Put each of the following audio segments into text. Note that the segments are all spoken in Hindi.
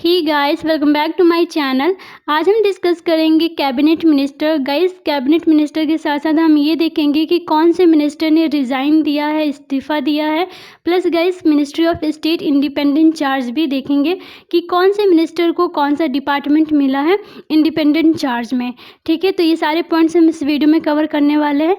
He guys, welcome back to my channel. आज हम डिस्कस करेंगे cabinet minister. Guys, cabinet minister के साथ साथ हम ये देखेंगे कि कौन से मिनिस्टर ने रिज़ाइन दिया है, इस्तीफ़ा दिया है। Plus guys, ministry of state independent charge भी देखेंगे कि कौन से मिनिस्टर को कौन सा डिपार्टमेंट मिला है इंडिपेंडेंट चार्ज में। ठीक है, तो ये सारे पॉइंट्स हम इस वीडियो में कवर करने वाले हैं।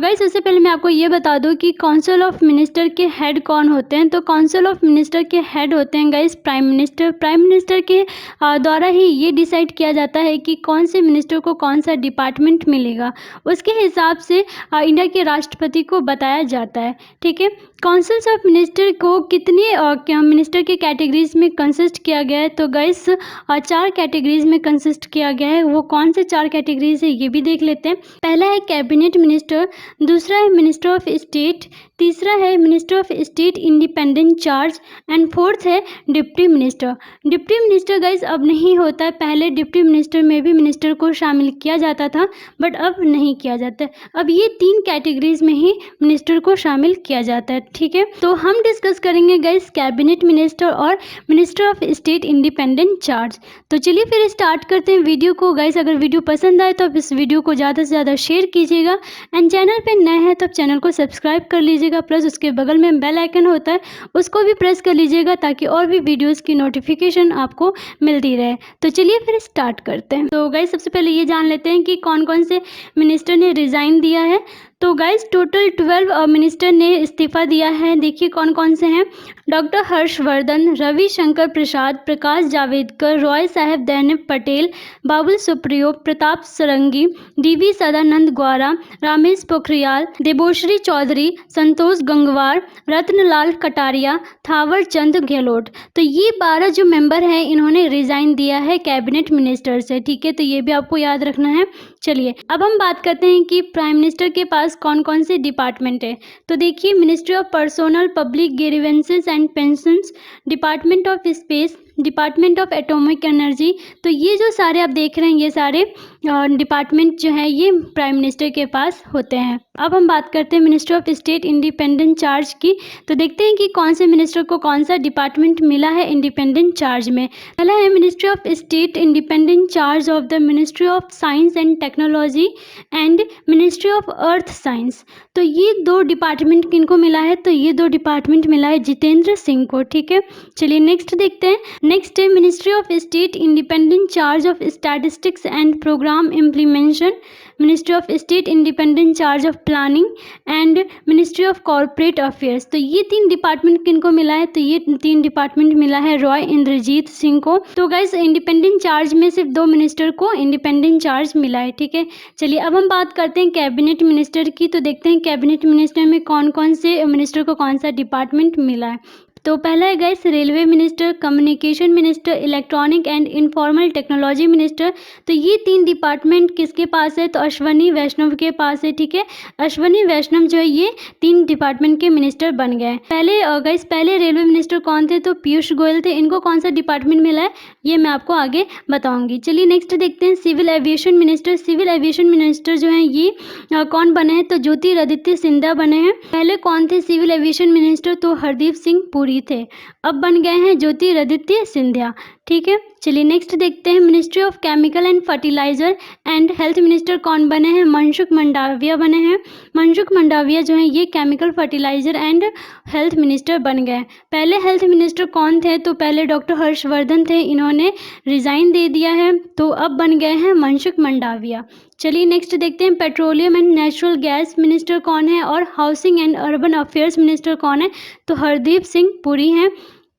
गाइस, उससे पहले मैं आपको ये बता दूँ कि काउंसिल ऑफ मिनिस्टर के हेड कौन होते हैं। तो काउंसिल ऑफ मिनिस्टर के हेड होते हैं guys prime minister. Prime minister के द्वारा ही ये डिसाइड किया जाता है कि कौन से मिनिस्टर को कौन सा डिपार्टमेंट मिलेगा। उसके हिसाब से इंडिया के राष्ट्रपति को बताया जाता है। ठीक है, काउंसिल्स ऑफ मिनिस्टर को कितने मिनिस्टर के कैटेगरीज में कंसिस्ट किया गया है। तो गाइस, 4 कैटेगरीज में कंसिस्ट किया गया है। वो कौन से 4 कैटेगरीज है ये भी देख लेते हैं। पहला है कैबिनेट मिनिस्टर, दूसरा है मिनिस्टर ऑफ स्टेट, तीसरा है minister of state independent charge and fourth है deputy minister. Deputy minister guys अब नहीं होता है। पहले डिप्टी मिनिस्टर में भी मिनिस्टर को शामिल किया जाता था, बट अब नहीं किया जाता है। अब ये 3 कैटेगरीज में ही मिनिस्टर को शामिल किया जाता है। ठीक है, तो हम डिस्कस करेंगे गाइस कैबिनेट मिनिस्टर और minister of state independent charge. तो चलिए फिर स्टार्ट करते हैं वीडियो को। गाइस, अगर वीडियो पसंद आए तो आप इस वीडियो को ज़्यादा से ज़्यादा शेयर कीजिएगा एंड चैनल पे नए हैं तो चैनल को सब्सक्राइब कर लीजिएगा। प्लस उसके बगल में बेल आइकन होता है, उसको भी प्रेस कर लीजिएगा ताकि और भी वीडियोस की नोटिफिकेशन आपको मिलती रहे। तो चलिए फिर स्टार्ट करते हैं। तो गाइस, सबसे पहले ये जान लेते हैं कि कौन कौन से मिनिस्टर ने रिज़ाइन दिया है। तो गाइस, टोटल 12 मिनिस्टर ने इस्तीफ़ा दिया है। देखिए कौन कौन से हैं। डॉक्टर हर्षवर्धन, रविशंकर प्रसाद, प्रकाश जावड़ेकर, रॉय साहेब दैनेब पटेल, बाबुल सुप्रियो, प्रताप सरंगी, डीवी सदानंद गौड़ा, रमेश पोखरियाल, देबोश्री चौधरी, संतोष गंगवार, रत्नलाल कटारिया, थावर चंद गहलोत। तो ये 12 जो मेंबर हैं इन्होंने रिज़ाइन दिया है कैबिनेट मिनिस्टर से। ठीक है, तो ये भी आपको याद रखना है। चलिए अब हम बात करते हैं कि प्राइम मिनिस्टर के पास कौन कौन से डिपार्टमेंट है। तो देखिए, ministry of personnel public grievances and pensions, department of space, department of atomic energy. तो ये जो सारे आप देख रहे हैं ये सारे डिपार्टमेंट जो है ये प्राइम मिनिस्टर के पास होते हैं। अब हम बात करते हैं minister of state independent charge की। तो देखते हैं कि कौन से मिनिस्टर को कौन सा डिपार्टमेंट मिला है इंडिपेंडेंट चार्ज में। पहला है ministry of state independent charge of the ministry of science and technology and ministry of earth science. तो ये 2 डिपार्टमेंट किनको मिला है। तो ये 2 डिपार्टमेंट मिला है जितेंद्र सिंह को। ठीक है, चलिए नेक्स्ट देखते हैं। नेक्स्ट है ministry of state independent charge of statistics and programme implementation, ministry of state independent charge of planning and ministry of corporate affairs. तो ये 3 डिपार्टमेंट किनको मिला है। तो ये 3 डिपार्टमेंट मिला है रॉय इंद्रजीत सिंह को। तो गाइस, इंडिपेंडेंट चार्ज में सिर्फ 2 मिनिस्टर को इंडिपेंडेंट चार्ज मिला है। ठीक है, चलिए अब हम बात करते हैं कैबिनेट मिनिस्टर की। तो देखते हैं कैबिनेट मिनिस्टर में कौन कौन से मिनिस्टर को कौन सा डिपार्टमेंट मिला है। तो पहला है guys railway minister, communication minister, electronic and informal technology minister. तो ये 3 डिपार्टमेंट किसके पास है। तो अश्वनी वैष्णव के पास है। ठीक है, अश्वनी वैष्णव जो है ये 3 डिपार्टमेंट के मिनिस्टर बन गए। पहले रेलवे मिनिस्टर कौन थे। तो पीयूष गोयल थे। इनको कौन सा डिपार्टमेंट मिला है ये मैं आपको आगे बताऊंगी। चलिए नेक्स्ट देखते हैं civil aviation minister. Civil aviation minister जो है ये कौन बने हैं। तो ज्योतिरादित्य सिंधिया बने हैं। पहले कौन थे सिविल एविएशन मिनिस्टर। तो हरदीप सिंह पुरी थे। अब बन गए हैं ज्योतिरादित्य सिंधिया। ठीक है, चलिए नेक्स्ट देखते हैं ministry of chemical and fertiliser and health minister कौन बने हैं। मनसुख मंडाविया बने हैं। मनसुख मंडाविया जो है ये chemical fertiliser and health minister बन गए। पहले हेल्थ मिनिस्टर कौन थे। तो पहले डॉक्टर हर्षवर्धन थे, इन्होंने रिज़ाइन दे दिया है। तो अब बन गए हैं मनसुख मंडाविया। चलिए नेक्स्ट देखते हैं petroleum and natural gas minister कौन है और housing and urban affairs minister कौन है। तो हरदीप सिंह पुरी हैं,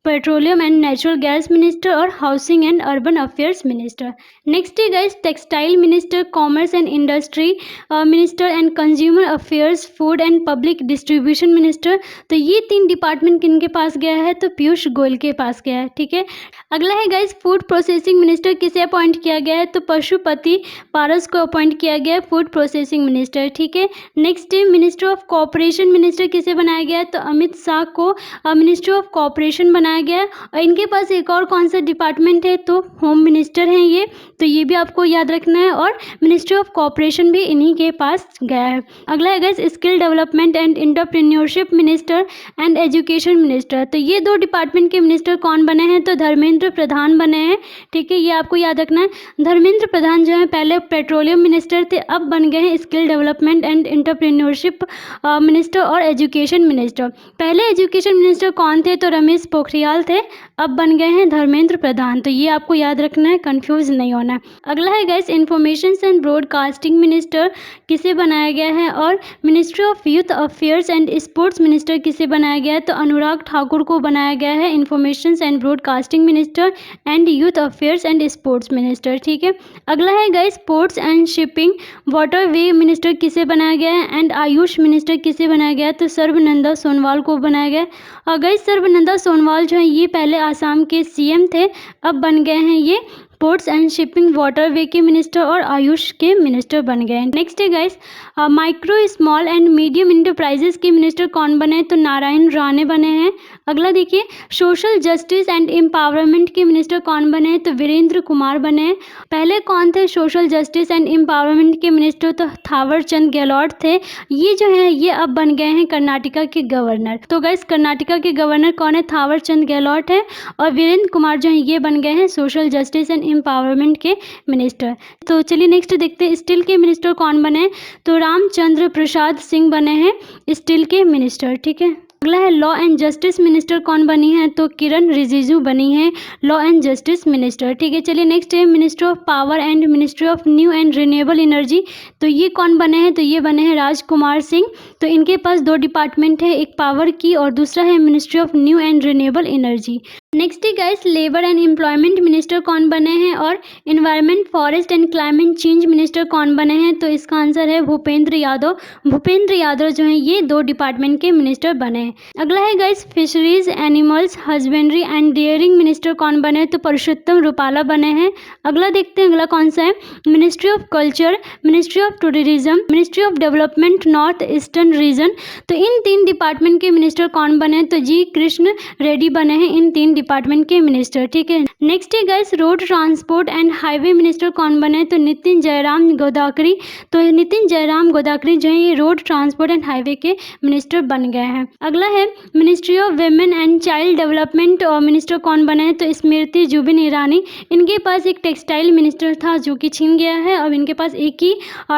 petroleum and natural gas minister और housing and urban affairs minister. Next है guys textile minister, commerce and industry minister and consumer affairs, food and public distribution minister. तो ये 3 डिपार्टमेंट किनके पास गया है। तो पीयूष गोयल के पास गया है। ठीक है, अगला है गाइस फूड प्रोसेसिंग मिनिस्टर किसे अपॉइंट किया गया है। तो पशुपति पारस को अपॉइंट किया गया है फूड प्रोसेसिंग मिनिस्टर। ठीक है, नेक्स्ट है मिनिस्टर ऑफ कॉपरेशन मिनिस्टर किसे बनाया गया है। तो अमित शाह को मिनिस्टर ऑफ कॉपरेशन बनाया बनाया गया है। और इनके पास एक और कौन सा डिपार्टमेंट है, तो होम मिनिस्टर हैं ये, तो ये भी आपको याद रखना है। और मिनिस्ट्री ऑफ कोऑपरेशन भी इन्हीं के पास गया है। अगला है guys skill development and entrepreneurship minister and education minister. तो ये दो डिपार्टमेंट के मिनिस्टर कौन बने हैं, तो धर्मेंद्र प्रधान बने हैं। ठीक है, ये आपको याद रखना है। धर्मेंद्र प्रधान जो है पहले पेट्रोलियम मिनिस्टर थे, अब बन गए हैं skill development and entrepreneurship minister और एजुकेशन मिनिस्टर। पहले एजुकेशन मिनिस्टर कौन थे, तो रमेश पोखरियाल थे, अब बन गए हैं धर्मेंद्र प्रधान। तो ये आपको याद रखना है, कंफ्यूज नहीं होना है। अगला है guys information and broadcasting minister किसे बनाया गया है, और ministry of youth affairs and sports minister किसे बनाया गया है, तो अनुराग ठाकुर को बनाया गया है information and broadcasting minister and youth affairs and sports minister. ठीक है, अगला है guys sports and shipping water way minister किसे बनाया गया है, एंड आयुष मिनिस्टर किसे बनाया गया है, तो सर्बानंद सोनोवाल को बनाया गया है। और गाइस सर्बानंद सोनोवाल जो है ये पहले आसाम के सीएम थे, अब बन गए हैं ये पोर्ट्स एंड शिपिंग वाटरवे के मिनिस्टर और आयुष के मिनिस्टर बन गए हैं। नेक्स्ट है guys micro small and medium enterprises के मिनिस्टर कौन बने हैं, तो नारायण राणे बने हैं। अगला देखिए सोशल जस्टिस एंड एम्पावरमेंट के मिनिस्टर कौन बने हैं, तो वीरेंद्र कुमार बने हैं। पहले कौन थे सोशल जस्टिस एंड एम्पावरमेंट के मिनिस्टर, तो थावर चंद गहलोत थे। ये जो है ये अब बन गए हैं कर्नाटका के गवर्नर। तो गाइस कर्नाटका के गवर्नर कौन है, थावर चंद गहलोत है। और वीरेंद्र कुमार जो है ये बन गए हैं सोशल जस्टिस एंड एम्पावरमेंट के मिनिस्टर। तो चलिए नेक्स्ट देखते हैं स्टील के मिनिस्टर कौन बने हैं, तो रामचंद्र प्रसाद सिंह बने हैं स्टील के मिनिस्टर। ठीक है, अगला है लॉ एंड जस्टिस मिनिस्टर कौन बनी है, तो किरण रिजिजू बनी है लॉ एंड जस्टिस मिनिस्टर। ठीक है, चलिए नेक्स्ट है minister of power and ministry of new and renewable energy. तो ये कौन बने हैं, तो ये बने हैं राजकुमार सिंह। तो इनके पास दो डिपार्टमेंट है, एक पावर की और दूसरा है ministry of new and renewable energy. Next है guys labour and employment minister कौन बने हैं, और environment forest and climate change minister कौन बने हैं, तो इसका आंसर है भूपेंद्र यादव। भूपेंद्र यादव जो है ये दो डिपार्टमेंट के मिनिस्टर बने हैं। अगला है guys fisheries animals husbandry and dairying minister कौन बने हैं, तो परषोत्तम रुपाला बने हैं। अगला देखते हैं अगला कौन सा है ministry of culture, ministry of tourism, ministry of development north eastern region. तो इन तीन डिपार्टमेंट के मिनिस्टर कौन बने हैं, तो जी कृष्ण रेड्डी बने हैं इन तीन डिपार्टमेंट के मिनिस्टर। ठीक है, नेक्स्ट है guys road transport and highway minister कौन बने हैं, तो नितिन जयराम गोदावरी। तो नितिन जयराम गोदावरी जो है ये रोड ट्रांसपोर्ट एंड हाईवे के मिनिस्टर बन गए हैं। अगला है ministry of women and child development और मिनिस्टर कौन बने हैं, तो स्मृति जुबिन ईरानी। इनके पास एक टेक्सटाइल मिनिस्टर था जो कि छीन गया है, अब इनके पास एक ही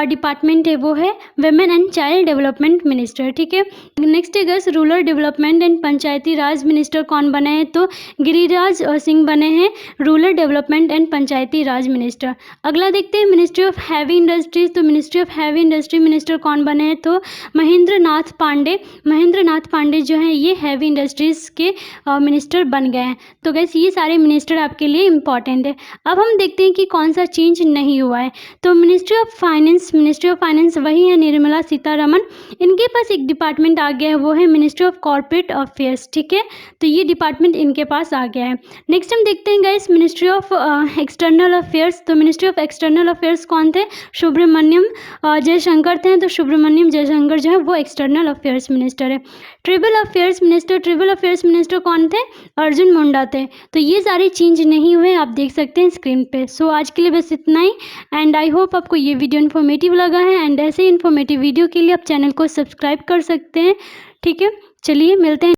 डिपार्टमेंट है, वो है women and child development minister. ठीक है, नेक्स्ट है guys rural development and Panchayati Raj minister कौन बने हैं, तो गिरिराज सिंह बने हैं rural development and Panchayati Raj minister. अगला देखते हैं मिनिस्ट्री ऑफ हैवी इंडस्ट्रीज। तो ministry of heavy industry minister कौन बने हैं, तो महेंद्र नाथ पांडे। महेंद्र नाथ पांडे जो है ये हैवी इंडस्ट्रीज के मिनिस्टर बन गए हैं। तो गैस ये सारे मिनिस्टर आपके लिए इंपॉर्टेंट है। अब हम देखते हैं कि कौन सा चेंज नहीं हुआ है। तो ministry of finance, ministry of finance वही है निर्मला सीतारमन। इनके पास एक डिपार्टमेंट आ गया है, वो है मिनिस्ट्री ऑफ कॉर्पोरेट अफेयर्स। ठीक है, तो ये डिपार्टमेंट इनके पास आ गया है। नेक्स्ट हम देखते हैं guys ministry of external affairs. तो मिनिस्ट्री ऑफ एक्सटर्नल अफेयर्स कौन थे, सुब्रमण्यम जयशंकर थे। तो सुब्रमण्यम जयशंकर जो है वो एक्सटर्नल अफेयर्स मिनिस्टर है। ट्रिबल अफेयर्स मिनिस्टर, ट्रिबल अफेयर्स मिनिस्टर कौन थे, अर्जुन मुंडा थे। तो ये सारे चेंज नहीं हुए, आप देख सकते हैं स्क्रीन पे। सो आज के लिए बस इतना ही, एंड आई होप आपको ये वीडियो इन्फॉर्मेटिव लगा है। एंड ऐसे इन्फॉर्मेटिव वीडियो के लिए आप चैनल को सब्सक्राइब कर सकते हैं। ठीक है, चलिए मिलते हैं।